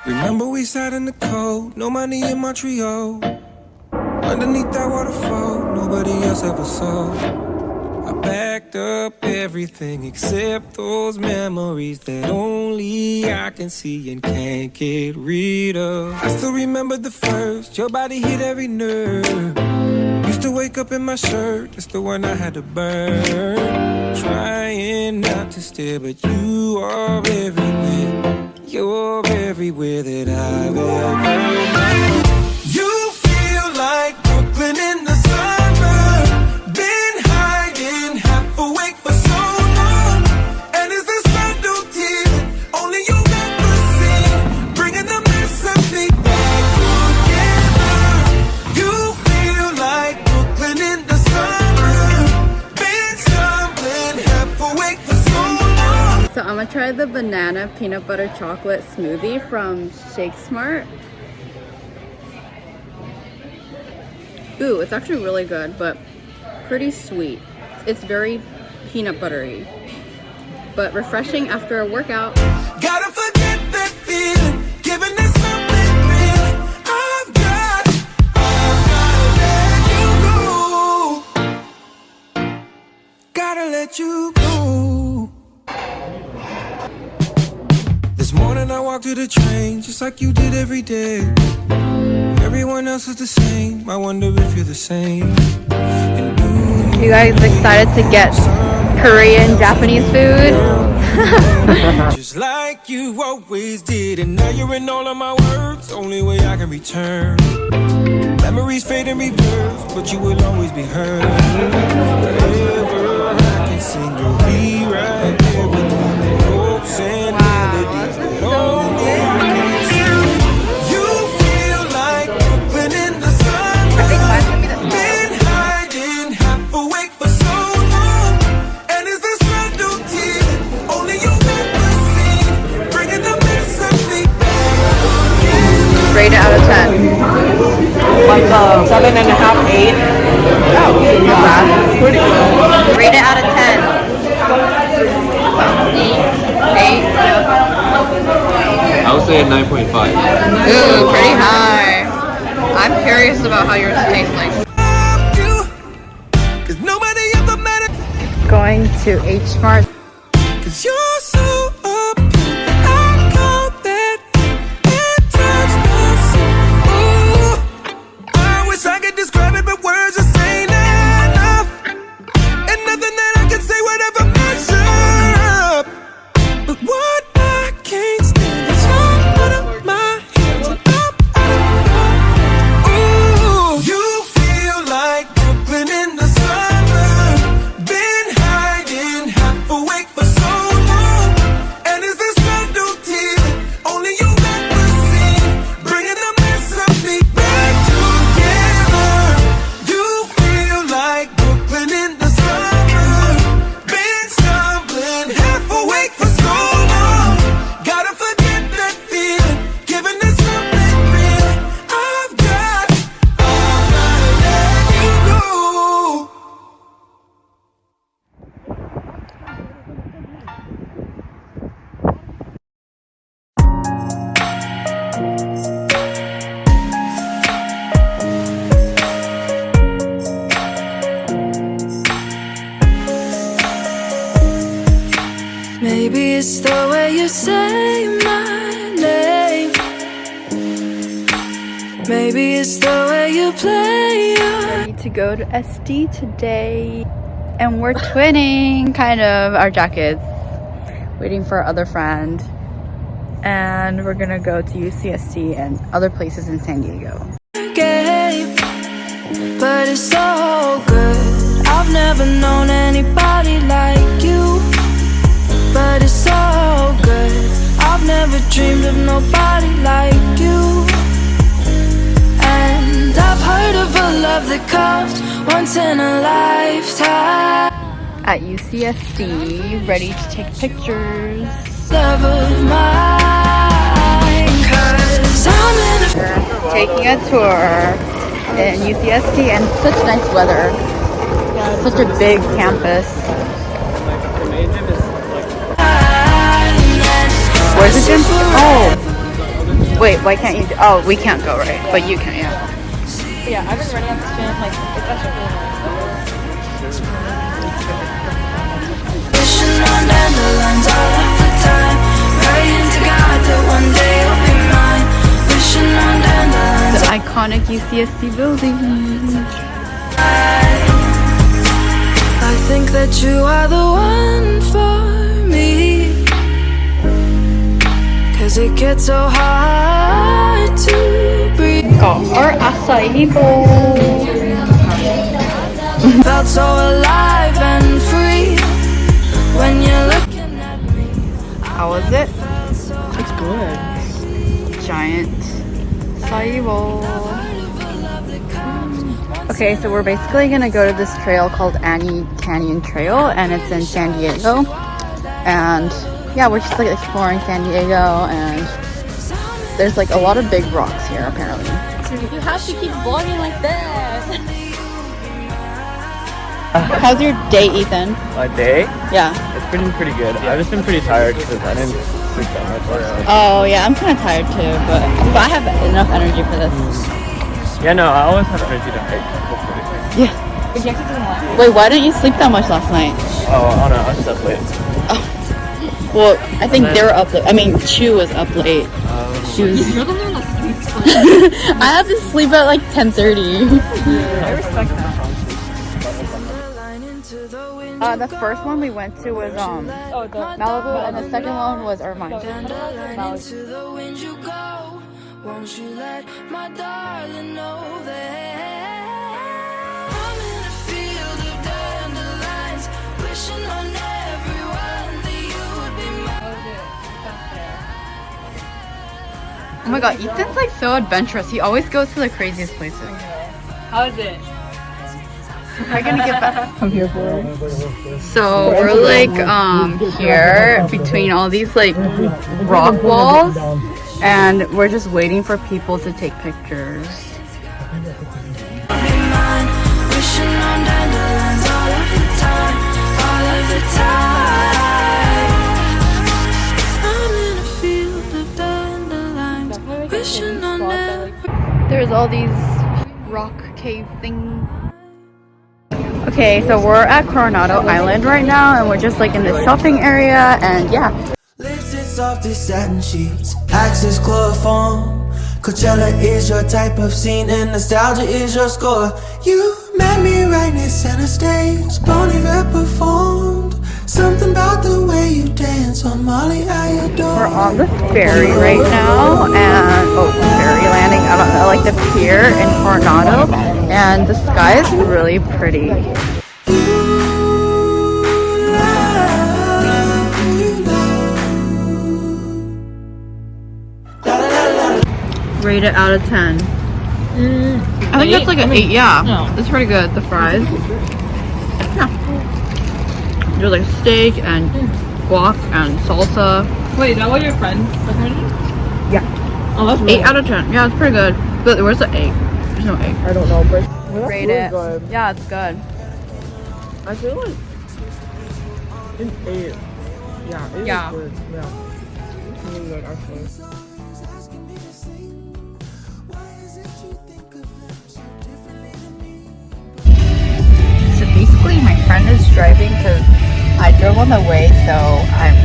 Remember we sat in the cold, no money in Montreal. Underneath that waterfall, nobody else ever saw. I backed up everything except those memories that only I can see and can't get rid of. I still remember the first, your body hit every nerve. Used to wake up in my shirt, that's the one I had to burn. Trying not to stare, but you are everywhere. You're everywhere that I've ever known. You feel like Brooklyn in the summer. Been hiding, half awake for so long. And it's the subtlety that only you ever see, bringing the mess of me back together. You feel like Brooklyn in the summer. Been stumbling, half awake for so long. So I'm gonna try the banana peanut butter chocolate smoothie from Shake Smart. Ooh, it's actually really good, but pretty sweet. It's very peanut buttery, but refreshing after a workout. Gotta forget that feeling, giving this something real. I've gotta let you go. This morning I walked to the train, just like you did every day. Everyone else is the same, I wonder if you're the same. You guys excited to get Korean, Japanese food? Just like you always did, and now you're in all of my words. Only way I can return. Memories fade in reverse, but you will always be heard. Wherever I can sing, you'll be right there with me. Hopes and melodies that only I can sing. You feel like Brooklyn in the summer. Been hiding, half awake for so long. And it's the subtlety that only you ever see, bringing the mess of me back together. Rate it out of 10. 7.5, 8. Oh, pretty good. Rate it out of 10. 8. I would say a 9.5. Ooh, pretty high. I'm curious about how yours tastes like. Cause nobody ever mattered. Going to H Smart. Cause you're so up. I call that and touch the sea. Ooh, I wish I could describe it, but words just ain't enough. And nothing that I can say would ever measure up. But what I can't stand is you're out of my hands and I'm out of your. Ooh, you feel like Brooklyn in the summer. Been hiding, half awake for so long. And it's the subtlety that only you ever see, bringing the mess of me back together. You feel like Brooklyn in the summer. Been stumbling, half awake for so long. Gotta forget that feeling, giving it something real. I've gotta let you go. Maybe it's the way you say my name. Maybe it's the way you play your. Ready to go to SD today. And we're twinning, kind of, our jackets. Waiting for our other friend. And we're gonna go to UCSD and other places in San Diego. Game, but it's so good. I've never known anybody like you. But it's so good. I've never dreamed of nobody like you. And I've heard of a love that comes once in a lifetime. At UCSD, ready to take pictures. Love of mine, 'cause I'm in a We're taking a tour in UCSD and such nice weather. Such a big campus. Where's the gym? Oh, Wait, why can't you? Oh, we can't go, right? But you can, yeah. Yeah, I've been running on this gym. Like, it's actually really nice. Wishing on dandelions all of the time. Praying to God that one day you'll be mine. Wishing on dandelions. The iconic UCSC building. I think that you are the one for me. 'Cause it gets so hard to breathe. Got our acai bowl. Felt so alive and free when you're looking at me. How was it? It's good. Giant acai bowl. Okay, so we're basically gonna go to this trail called Annie Canyon Trail, and it's in San Diego. And yeah, we're just like exploring San Diego, and there's like a lot of big rocks here apparently. You have to keep vlogging like that. How's your day, Ethan? My day? Yeah. It's been pretty good. I've just been pretty tired because I didn't sleep that much last night. Oh yeah, I'm kind of tired too, but I have enough energy for this. Yeah, no, I always have energy to hike, hopefully. Yeah. Wait, why didn't you sleep that much last night? Oh, I don't know, I was just up late. Well, I think they were up late. I mean, Chu was up late. She was. You're the one that sleeps. I have to sleep at like 10:30. I respect that. The first one we went to was Malibu, and the second one was Irvine. Into the wind you go. Won't you let my darling know that I'm in a field of dandelions, wishing on everyone that you would be mine. Oh my god, Ethan's like so adventurous. He always goes to the craziest places. How is it? We're gonna get back. I'm here for it. So we're like here between all these like rock walls, and we're just waiting for people to take pictures. Be mine, wishing on dandelions all of the time, all of the time. I'm in a field of dandelions, wishing on everyone. There's all these rock cave things. Okay, so we're at Coronado Island right now, and we're just like in the shopping area, and yeah. Lips in softest satin sheets, access chloroform. Coachella is your type of scene, and nostalgia is your score. You met me right near center stage, Bon Iver performed. Something about the way you dance on Molly I adore. We're on the ferry right now, and ferry landing. I don't know, like the pier in Coronado, and the sky is really pretty. Rate it out of 10. I think that's like an 8. Yeah, No. that's pretty good. The fries. Yeah. There's like steak and guac and salsa. Wait, is that what your friend recommended? Yeah. Oh, that's 8 out of 10. Yeah, it's pretty good. But where's the 8? There's no 8. I don't know, but Rate it. Yeah, it's good. I feel like an 8. Yeah, 8 Yeah. is good. Yeah. It's really good, actually. So basically my friend is driving because I drove on the way, so I'm